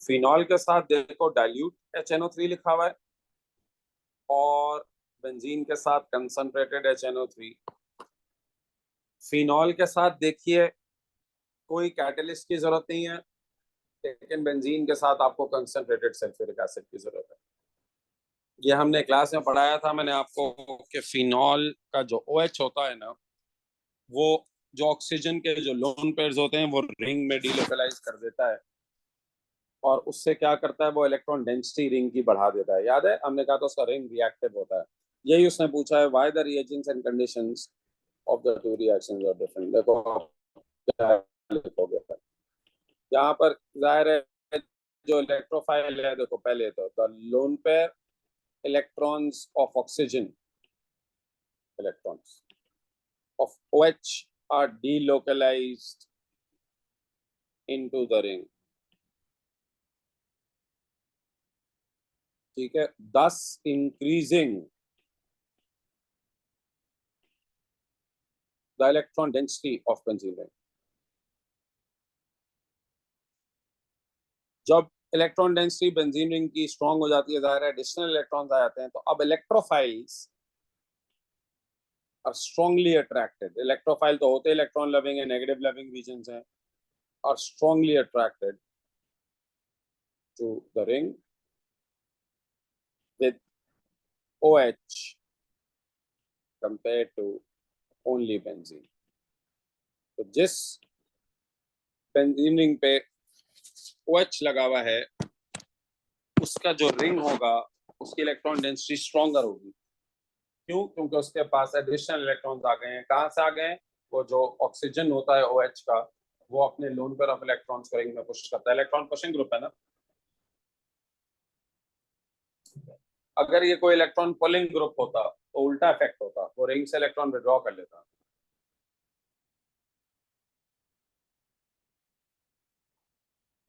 Phenol के साथ देखो डाइल्यूट HNO3 लिखा हुआ है, और बेंजीन के साथ कंसंट्रेटेड HNO3। फिनॉल के साथ देखिए कोई कैटलिस्ट की जरूरत नहीं है, लेकिन बेंजीन के साथ आपको कंसंट्रेटेड सल्फ्यूरिक एसिड की जरूरत है। ये हमने क्लास में पढ़ाया था मैंने आपको कि फिनॉल का जो OH होता है ना, वो जो ऑक्सीजन के जो लोन पेयर्स होते हैं वो रिंग में डीलोकलाइज कर देता है, और उससे क्या करता है, वो इलेक्ट्रॉन डेंसिटी रिंग की बढ़ा देता है। याद है हमने कहा था उसका रिंग रिएक्टिव होता है। यही उसने पूछा है, why the reagents and conditions of the two reactions are different. देखो क्या लिखोगे यहाँ पर, जाहिर है जो इलेक्ट्रोफाइल है, देखो पहले तो the lone pair electrons of oxygen, electrons of OH are delocalized into the ring. ठीक है, thus increasing the electron density of benzene ring. जब इलेक्ट्रॉन डेंसिटी बेंजीन रिंग की स्ट्रॉन्ग हो जाती है, जाहिर है एडिशनल इलेक्ट्रॉन्स आ जाते हैं, तो अब electrophiles are strongly attracted. Electrophile तो होते इलेक्ट्रॉन लविंग है, नेगेटिव लविंग रीजन्स हैं, are strongly attracted to the ring with OH compared to only benzene. तो जिस बेंजीन रिंग पे OH लगा हुआ है उसका जो रिंग होगा उसकी इलेक्ट्रॉन डेंसिटी स्ट्रॉन्गर होगी। क्यों? क्योंकि उसके पास एडिशनल इलेक्ट्रॉन्स आ गए हैं। कहाँ से आ गए हैं? वो जो ऑक्सीजन होता है OH का, वो अपने लोन पेयर ऑफ इलेक्ट्रॉन्स को रिंग में पुश करता है। इलेक्ट्रॉन पुशिंग ग्रुप है ना। अगर ये कोई इलेक्ट्रॉन पुलिंग ग्रुप होता तो उल्टा इफेक्ट होता, वो रिंग से इलेक्ट्रॉन विड्रॉ कर लेता।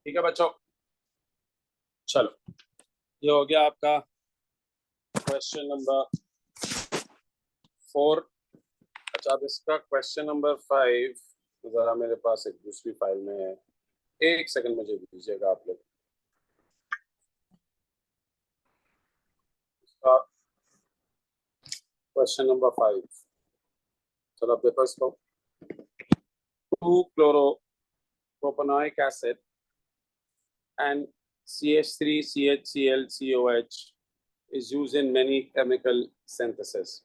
ठीक है बच्चों, चलो ये हो गया आपका क्वेश्चन नंबर 4। अच्छा, अब इसका क्वेश्चन नंबर 5 जरा मेरे पास एक दूसरी फाइल में है, एक सेकंड मुझे दीजिएगा आप लोग। इसका क्वेश्चन नंबर 5, चलो अब देखो इसको। 2-chloro-propanoic acid and CH3CHCl COH is used in many chemical synthesis.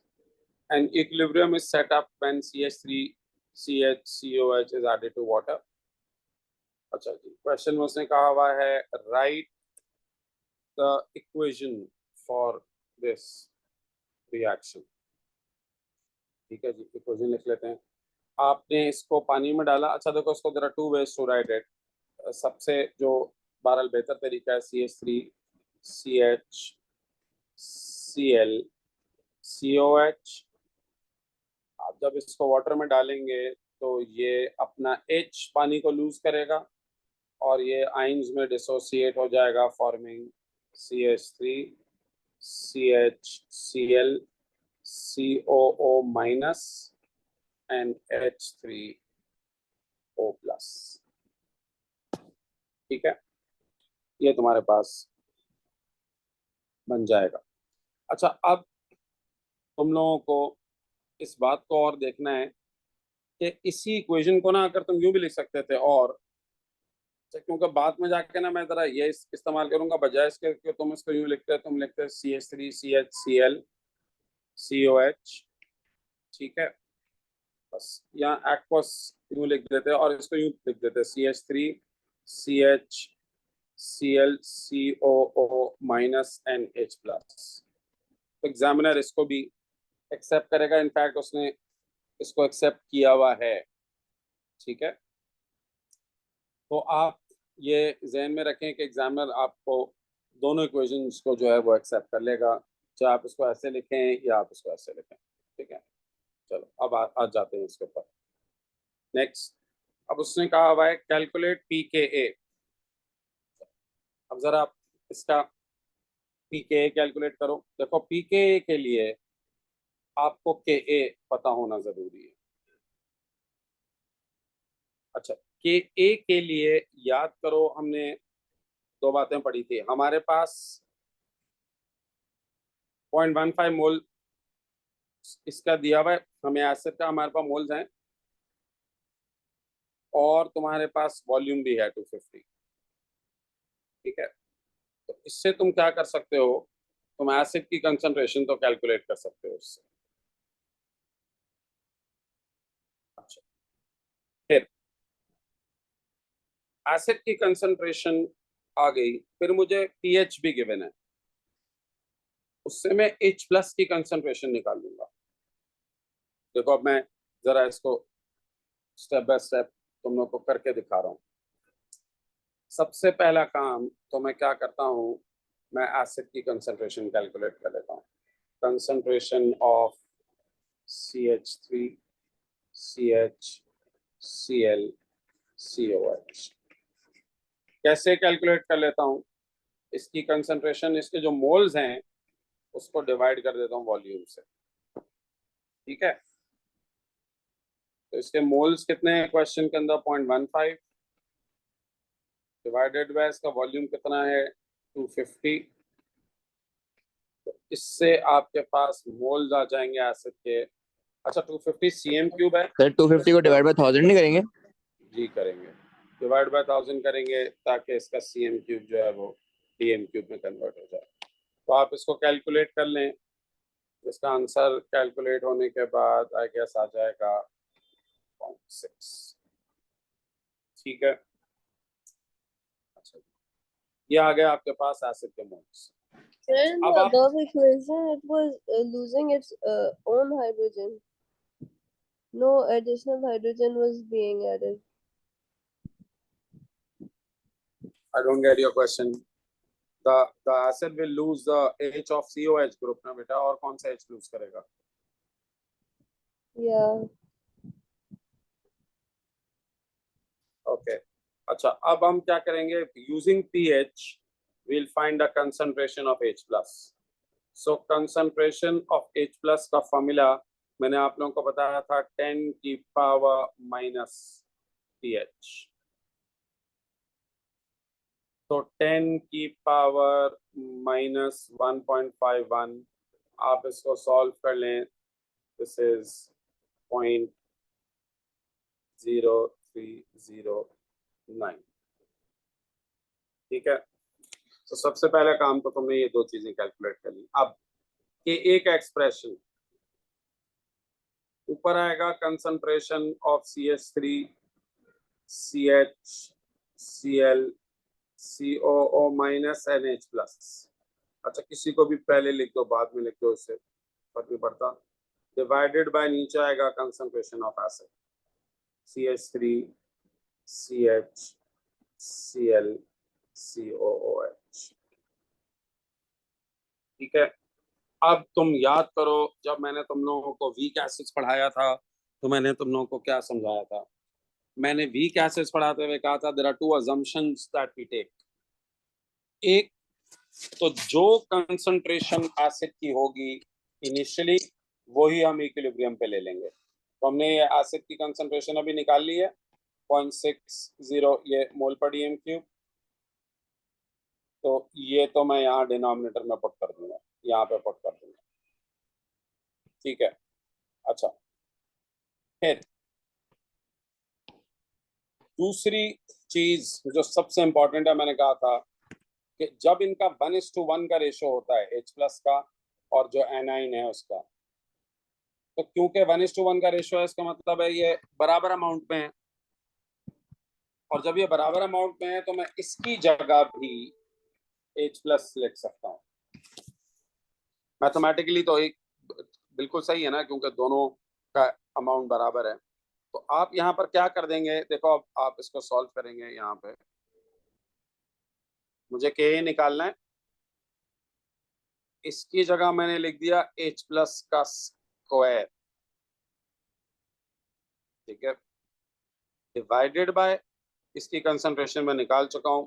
And equilibrium is set up when CH3CHCOH is added to water. अच्छा जी, क्वेश्चन में उसने कहा हुआ है right the equation for this reaction. ठीक है जी, इक्वेशन लिख लेते हैं। आपने इसको पानी में डाला। अच्छा देखो, इसको there are 2 ways to write it. सबसे जो बहरहाल बेहतर तरीका है CH3CHCl COH। आप जब इसको वाटर में डालेंगे तो ये अपना H पानी को लूज करेगा और ये आइंस में डिसोसिएट हो जाएगा, forming CH3CHCl COO- and H3O+। ठीक है, ये तुम्हारे पास बन जाएगा। अच्छा, अब तुम लोगों को इस बात को और देखना है कि इसी इक्वेशन को ना अगर तुम यूं भी लिख सकते थे, और क्योंकि बाद में जाके ना मैं जरा ये इस्तेमाल करूंगा, बजाय इसके कि तुम इसको यूं लिखते तुम लिखते CH3CHCl COH। ठीक है, बस यहाँ एक्वस यूं लिख देते और इसको यूं लिख देते CH3CHCl COO- and H+। तो एग्जामिनर इसको भी एक्सेप्ट करेगा, इनफैक्ट उसने इसको एक्सेप्ट किया हुआ है। ठीक है, तो आप ये जहन में रखें कि एग्जामिनर आपको दोनों इक्वेशंस को जो है वो एक्सेप्ट कर लेगा, चाहे आप इसको ऐसे लिखें या आप इसको ऐसे लिखें। ठीक है, चलो अब आज जाते हैं इसके ऊपर। नेक्स्ट, अब उसने कहा हुआ है कैलकुलेट pKa। अब जरा आप इसका pKa कैलकुलेट करो। देखो, pKa के लिए आपको Ka पता होना जरूरी है। अच्छा, Ka के लिए याद करो, हमने 2 बातें पढ़ी थी। हमारे पास 0.15 मोल इसका दिया हुआ है, हमें एसिड का हमारे पास मोल्स हैं, और तुम्हारे पास वॉल्यूम भी है 250। ठीक है, तो इससे तुम क्या कर सकते हो, तुम एसिड की कंसंट्रेशन तो कैलकुलेट कर सकते हो इससे। अच्छा, फिर एसिड की कंसंट्रेशन आ गई, फिर मुझे पीएच भी गिवन है, उससे मैं H+ की कंसंट्रेशन निकाल लूंगा। देखो, अब मैं जरा इसको स्टेप बाय स्टेप तुम लोग को करके दिखा रहा हूँ। सबसे पहला काम तो मैं क्या करता हूँ, मैं एसिड की कंसंट्रेशन कैलकुलेट कर लेता हूँ। Concentration of CH3 CHCl COH कैसे कैलकुलेट कर लेता हूँ, इसकी कंसंट्रेशन, इसके जो मोल्स हैं उसको डिवाइड कर देता हूँ वॉल्यूम से। ठीक है, तो इसके मोल्स कितने हैं क्वेश्चन के अंदर, 0.15 डिवाइडेड बाय इसका वॉल्यूम कितना है 250। तो इससे आपके पास मोल्स आ जाएंगे एसिड के। अच्छा 250 cm क्यूब है। सर 250 को डिवाइड बाय 1000 नहीं करेंगे? जी करेंगे, डिवाइड बाय 1000 करेंगे ताकि इसका cm क्यूब जो है वो dm क्यूब में कन्वर्ट हो जाए। तो आप इसको कैलकुलेट कर लें, इसका आंसर कैलकुलेट होने के बाद आई गेस आ जाएगा 0.6। ठीक है, अच्छा ये आ गया आपके पास एसिड के मोल्स। In अब the आप above equation, it was losing its own hydrogen. No additional hydrogen was being added. I don't get your question. The acid will lose the H of COH group ना बेटा, और कौन सा H लूज करेगा? Yeah. Okay. अच्छा अब हम क्या करेंगे? Using pH, we'll find the concentration of H plus. So concentration of H plus का फॉर्मूला मैंने आप लोगों को बताया था 10 की पावर माइनस pH। तो 10 की पावर माइनस 1.51, आप इसको सॉल्व कर लें, दिस इज 0.0309। ठीक है, तो सबसे पहला काम तो तुमने ये दो चीजें कैलकुलेट कर ली। अब ये एक एक्सप्रेशन ऊपर आएगा, concentration of CH3 CH Cl COO minus NH plus. अच्छा किसी को भी पहले लिख दो बाद में लिख दो, इससे फर्क नहीं पड़ता। डिवाइडेड बाय नीचे आएगा concentration of acid CH3 CH Cl COOH। ठीक है, अब तुम याद करो जब मैंने तुम लोगों को वीक एसिड्स पढ़ाया था तो मैंने तुम लोगों को क्या समझाया था? मैंने वीक एसिड्स पढ़ाते हुए कहा था there are two assumptions that we take. एक तो जो कंसंट्रेशन एसिड की होगी इनिशियली वही हम इक्विलिब्रियम पे ले लेंगे। तो हमने ये एसिड की कंसंट्रेशन अभी निकाल ली है 0.60 ये मोल पर डीएम क्यूब। तो ये तो मैं यहाँ डिनोमिनेटर में पुट कर दूंगा, यहाँ पे पुट कर दूंगा। ठीक है, अच्छा फिर दूसरी चीज जो सबसे इंपॉर्टेंट है, मैंने कहा था कि जब इनका 1:1 का रेशो होता है H प्लस का और जो एनाइन है उसका, तो क्योंकि 1:1 का रेशो है इसका मतलब है ये बराबर अमाउंट में है, और जब ये बराबर अमाउंट में है तो मैं इसकी जगह भी H प्लस लिख सकता हूँ। मैथमेटिकली तो एक बिल्कुल सही है ना, क्योंकि दोनों का अमाउंट बराबर है। तो आप यहाँ पर क्या कर देंगे, देखो अब आप इसको सॉल्व करेंगे, यहाँ पे मुझे के निकालना है, इसकी जगह मैंने लिख दिया H प्लस का स्क्वायर। ठीक है, डिवाइडेड बाय इसकी कंसंट्रेशन में निकाल चुका हूं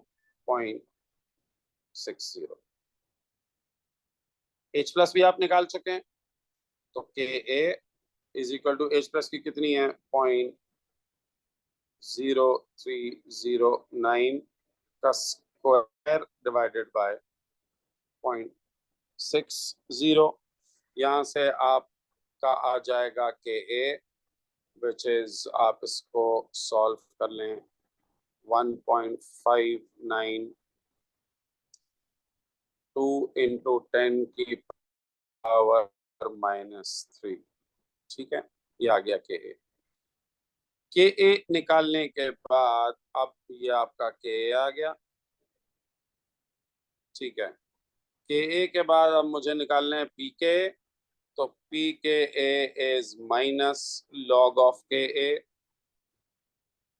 0.60। H प्लस भी आप निकाल चुके हैं, तो K A is equal to H plus की कितनी है 0.0309 का स्क्वायर डिवाइडेड बाय 0.60। यहाँ से आपका आ जाएगा के ए विच इज, आप इसको सॉल्व कर लें 1.592 इंटू 10 की पावर -3। ठीक है, ये आ गया के ए निकालने के बाद अब ये आपका के ए आ गया। ठीक है, के ए के बाद अब मुझे निकालने हैं पी के, तो पी के A is minus log of के ए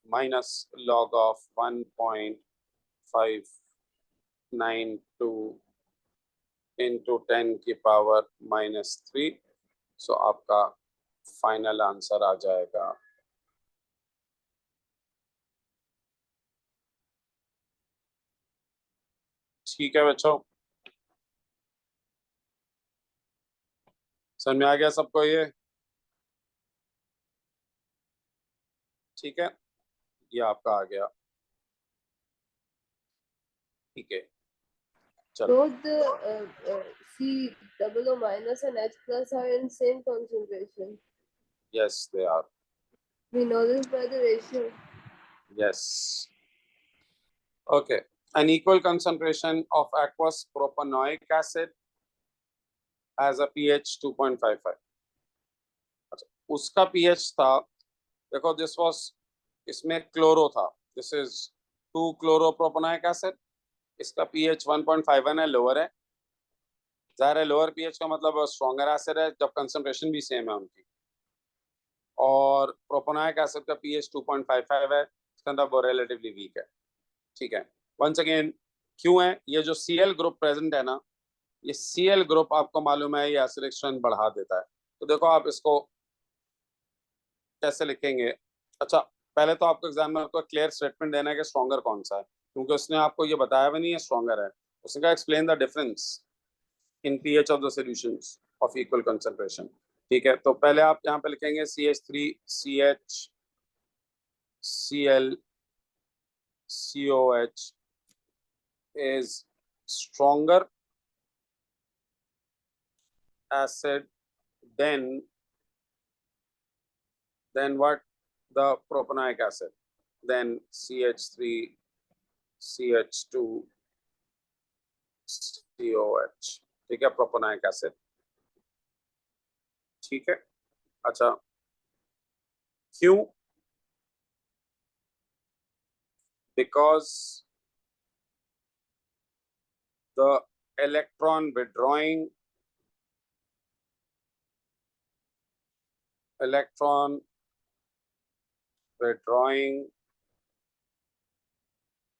माइनस लॉग ऑफ 1.592 इंटू 10 की पावर -3। सो आपका फाइनल आंसर आ जाएगा ठीक है बच्चों, समझ में आ गया सबको ये? ठीक है, ये आपका आ गया। ठीक है, चलो Both the C double O minus and H plus are in same concentration. Yes, they are. We know this by the ratio. Yes. Okay. An equal concentration of aqueous propanoic acid has a pH 2.55. अच्छा, उसका pH था, देखो this was, इसमें क्लोरो था, this is 2 chloropropanaic acid, इसका pH 1.51 है, लोअर है, ज़ाहिर है लोअर pH का मतलब स्ट्रॉन्गर एसिड है जब कंसंट्रेशन भी सेम है उनकी, और प्रोपेनोइक एसिड का pH 2.55 है, इसका मतलब वो रिलेटिवली वीक है, ठीक है। वंस अगेन क्यों है, ये जो Cl ग्रुप प्रेजेंट है ना, ये Cl ग्रुप आपको मालूम है ये एसिडिक स्ट्रेंथ बढ़ा देता है, तो देखो आप इसको कैसे लिखेंगे। अच्छा, पहले तो आपको एग्जाम में आपको क्लियर स्टेटमेंट देना है कि स्ट्रॉन्गर कौन सा है, क्योंकि उसने आपको ये बताया भी नहीं है स्ट्रॉन्गर है, उसने कहा explain the difference in pH of the solutions of equal concentration, ठीक है। तो पहले आप यहाँ पे लिखेंगे CH3CH Cl COH is stronger acid than what, the propanoic acid, then CH3 CH2 COH, ठीक है, प्रोपेनोइक एसिड, ठीक है। अच्छा, क्यों, because the electron withdrawing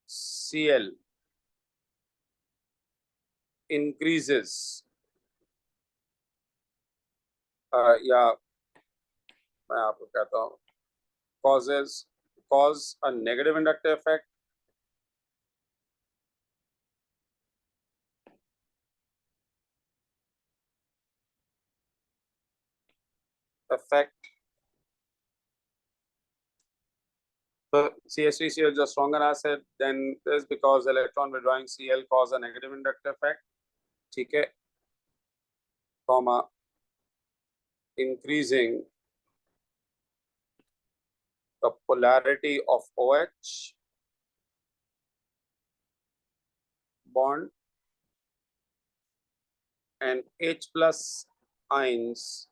Cl increases या मैं आपको कहता हूँ cause a negative inductive effect the CH3CH is a stronger acid than this because electron withdrawing Cl cause a negative inductive effect, ठीक है, comma increasing the polarity of OH bond and H plus ions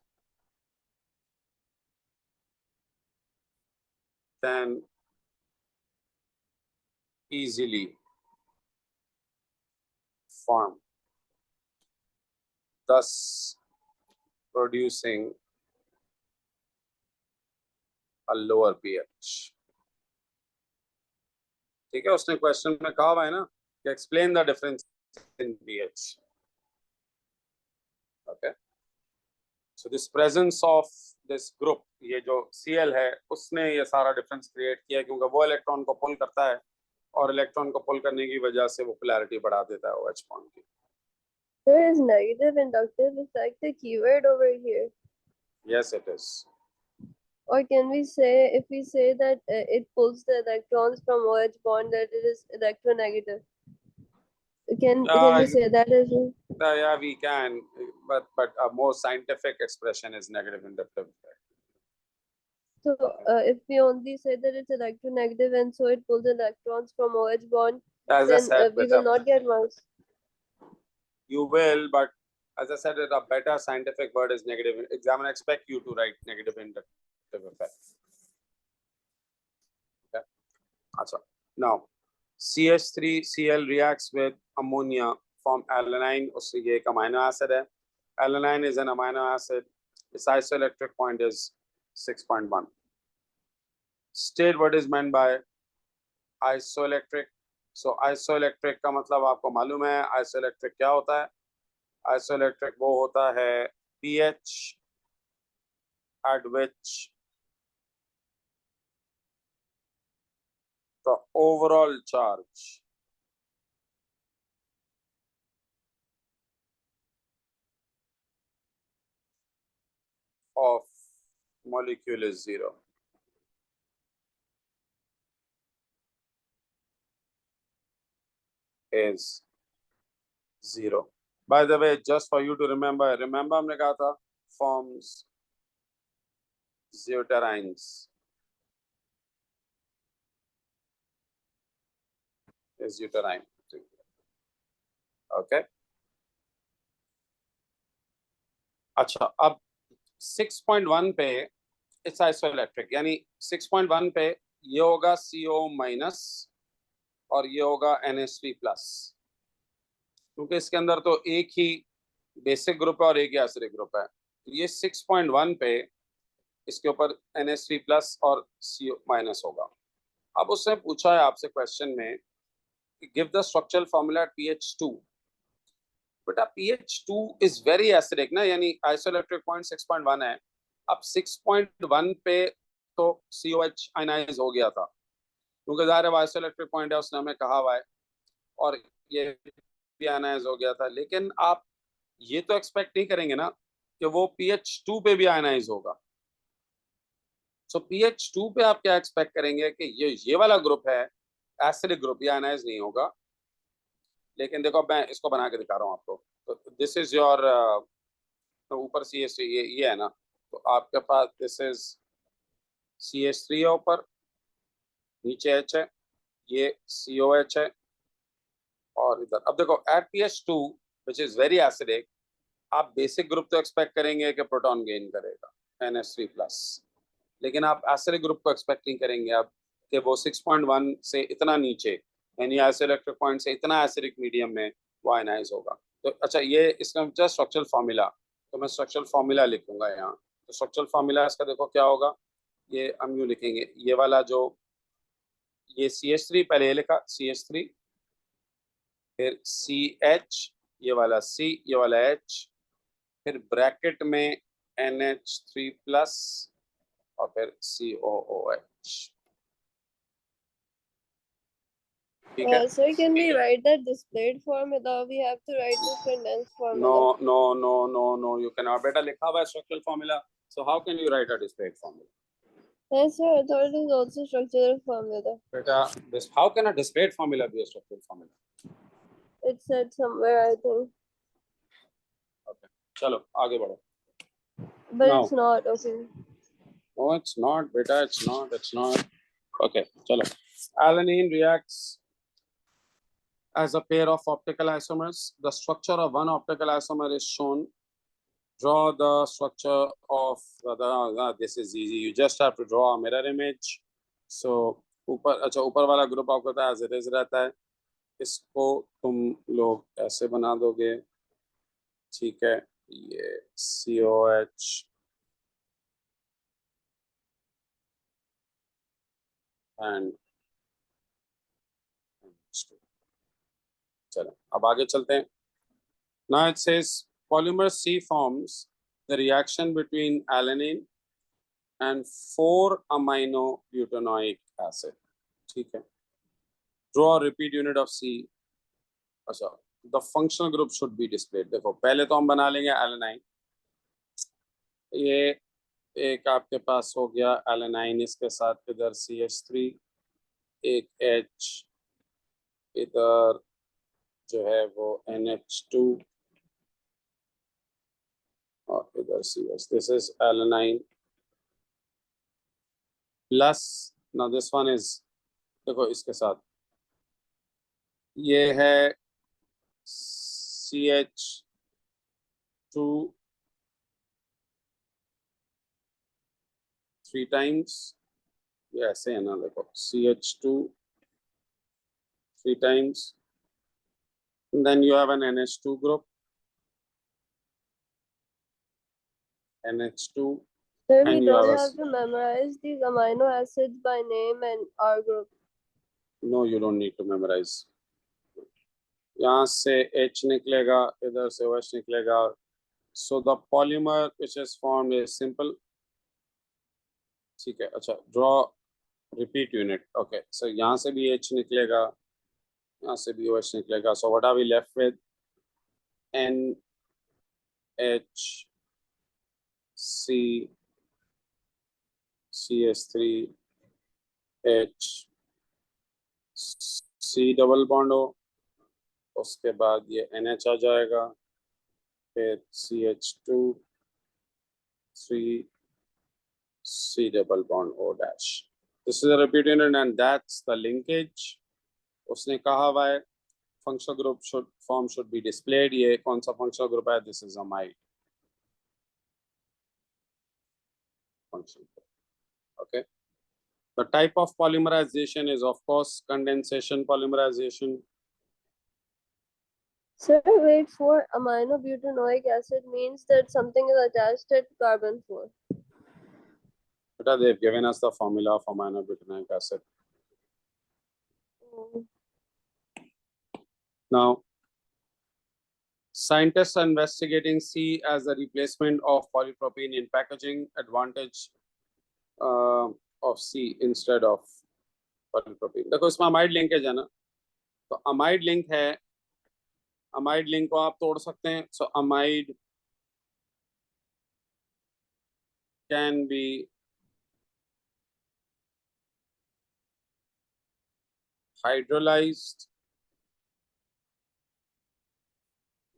can easily form, thus producing a lower pH, ठीक है। उसने क्वेश्चन में कहा हुआ है ना कि explain the difference in pH, okay. So this presence of this group, ये जो Cl है उसने ये सारा डिफरेंस क्रिएट किया, क्योंकि वो इलेक्ट्रॉन को पुल करता है और इलेक्ट्रॉन को पुल करने की वजह से वो पोलैरिटी बढ़ा देता है OH बॉन्ड की। There is negative inductive effect the keyword over here. Yes, it is. Or can we say, if we say that it pulls the electrons from OH bond, that it is electronegative? Can we say that as well? Yeah, we can, but a more scientific expression is negative inductive effect. So if we only say that it's electronegative and so it pulls electrons from OH bond, As I then said, we will not get marks. you will, but as I said, a better scientific word is negative. Examiner expect you to write negative inductive effect. Okay. Achha. Now, CH3Cl reacts with ammonia, form alanine. उससे ये एक amino acid है. Alanine is an amino acid. Its isoelectric point is 6.1. State what is meant by isoelectric. So isoelectric का मतलब आपको मालूम है isoelectric क्या होता है? Isoelectric वो होता है pH at which the overall charge of molecule is 0. Is 0. By the way, just for you to remember हमने कहा था forms Deuterines is deuterine. Okay. अच्छा, अब 6.1 पे इट्स आइसोइलेक्ट्रिक, यानी 6.1 पे ये होगा CO माइनस और ये होगा NH3 प्लस, क्योंकि इसके अंदर तो एक ही बेसिक ग्रुप है और एक ही एसिडिक ग्रुप है। तो ये 6.1 पे इसके ऊपर NH3 प्लस और CO माइनस होगा। अब उसने पूछा है आपसे क्वेश्चन में, give the structural formula pH2। बेटा pH2 इज वेरी एसिडिक ना, यानी आइसोइलेक्ट्रिक पॉइंट 6.1 है। अब 6.1 पे तो COH आयनाइज हो गया था, क्योंकि ज़ाहिर है आइसोइलेक्ट्रिक पॉइंट है, उसने हमें कहा हुआ है, और ये भी आयनाइज हो गया था। लेकिन आप ये तो एक्सपेक्ट नहीं करेंगे ना कि वो pH2 पे भी आयनाइज होगा। सो pH2 पे आप क्या एक्सपेक्ट करेंगे कि ये वाला ग्रुप है एसिडिक ग्रुप, ये आयनाइज नहीं होगा। लेकिन देखो मैं इसको बना के दिखा रहा हूँ आपको। तो दिस इज योर, ऊपर CH3 ये है ना, तो आपके पास दिस इज CH3 है ऊपर, नीचे H है, ये COH है, और इधर अब देखो at pH2 which is very acidic, आप बेसिक ग्रुप तो एक्सपेक्ट करेंगे कि प्रोटॉन गेन करेगा NH3 प्लस, लेकिन आप एसिडिक ग्रुप को एक्सपेक्ट नहीं करेंगे अब कि वो 6.1 से इतना नीचे, यानी आइसोइलेक्ट्रिक पॉइंट से इतना एसिडिक मीडियम में वो आयनाइज होगा। तो अच्छा, ये इसका जस्ट स्ट्रक्चरल फार्मूला, तो मैं स्ट्रक्चरल फार्मूला लिखूंगा यहाँ। तो स्ट्रक्चरल फार्मूला इसका देखो क्या होगा, ये हम यूँ लिखेंगे, ये वाला जो ये CH3 पहले ये लिखा CH3, फिर CH, ये वाला C, ये वाला H, फिर ब्रैकेट में NH3 प्लस और फिर COOH। ठीक है। Sir, can we write that displayed formula? We have to write this condensed formula. No, you cannot. बेटा लिखा हुआ है structural formula, so how can you write a displayed formula? Yes, sir. I thought it was also structural formula. बेटा how can a displayed formula be a structural formula? It said somewhere, I think. Okay, चलो आगे बढ़ो। But Now. it's not, okay. No, it's not, beta. It's not. Okay, chalo. Alanine reacts as a pair of optical isomers. The structure of one optical isomer is shown. Draw the structure of this is easy. You just have to draw a mirror image. So ऊपर वाला ग्रुप आपको पता है as it is रहता है, इसको तुम लोग ऐसे बना दोगे, ठीक है। ये COH and चलो अब आगे चलते हैं। Now it says polymer C forms the reaction between alanine and 4-amino butanoic acid. ठीक है। Draw a repeat unit of C. अच्छा, the functional group should be displayed. देखो पहले तो हम बना लेंगे alanine। ये एक आपके पास हो गया alanine, इसके साथ इधर CH3, एक H, इधर जो है वो NH2 और इधर CH। This is alanine plus, now this one is, देखो इसके साथ ये है CH2 3 times, ये ऐसे है ना, देखो CH2 3 times, and then you have an NH2 group, NH2, Sir, we and you don't have have to memorize these amino acids by name and R group. no, you don't need to memorize. यहाँ से H निकलेगा, इधर से OH निकलेगा, so the polymer which is formed is simple, ठीक है। अच्छा, draw repeat unit, okay, so यहाँ से भी H निकलेगा, यहाँ से भी OH निकलेगा, so what are we left with? NH C CH3 H C double bond हो, उसके बाद ये NH आ जाएगा, फिर CH2 3 C double bond O dash. This is a repeat unit and that's the linkage. उसने कहा हुआ है functional group should be displayed. ये कौन सा functional group है? This is amide functional group. Okay. The type of polymerization is of course condensation polymerization. Sir, wait, for aminobutanoic acid means that something is attached at carbon 4. But they've given us the formula for aminobutanoic acid. Oh. Now, scientists are investigating C as a replacement of polypropylene in packaging. Advantage of C instead of polypropylene. देखो इसमें amide linkage है ना, तो amide link है, amide link को आप तोड़ सकते हैं. So amide can be hydrolyzed.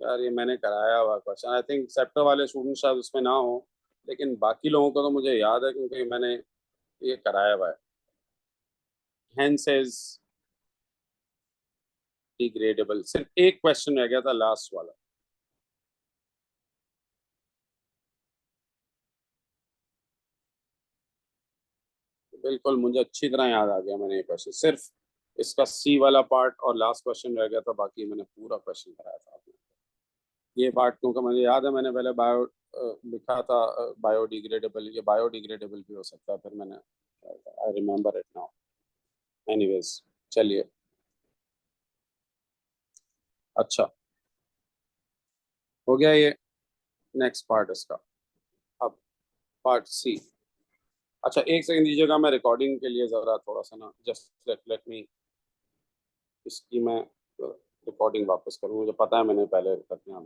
यार ये मैंने कराया हुआ क्वेश्चन, आई थिंक सेप्टर वाले स्टूडेंट शायद उसमें ना हो, लेकिन बाकी लोगों को तो मुझे याद है क्योंकि मैंने ये कराया हुआ है. Hence is degradable. सिर्फ एक क्वेश्चन रह गया था, लास्ट वाला. बिल्कुल मुझे अच्छी तरह याद आ गया, मैंने ये क्वेश्चन सिर्फ इसका सी वाला पार्ट और लास्ट क्वेश्चन रह गया था, बाकी मैंने पूरा क्वेश्चन कराया था आपने. ये पार्ट क्योंकि मुझे याद है मैंने पहले बायो लिखा था, बायोडिग्रेडेबल, ये बायोडिग्रेडेबल भी हो सकता है, फिर मैंने I remember it now. Anyways चलिए, अच्छा हो गया ये. नेक्स्ट पार्ट इसका, अब पार्ट सी. अच्छा एक सेकंड दीजिएगा, मैं रिकॉर्डिंग के लिए ज़रा थोड़ा सा ना जस्ट लेट मी इसकी मैं रिकॉर्डिंग वापस करूँ. मुझे पता है मैंने पहले करके यहाँ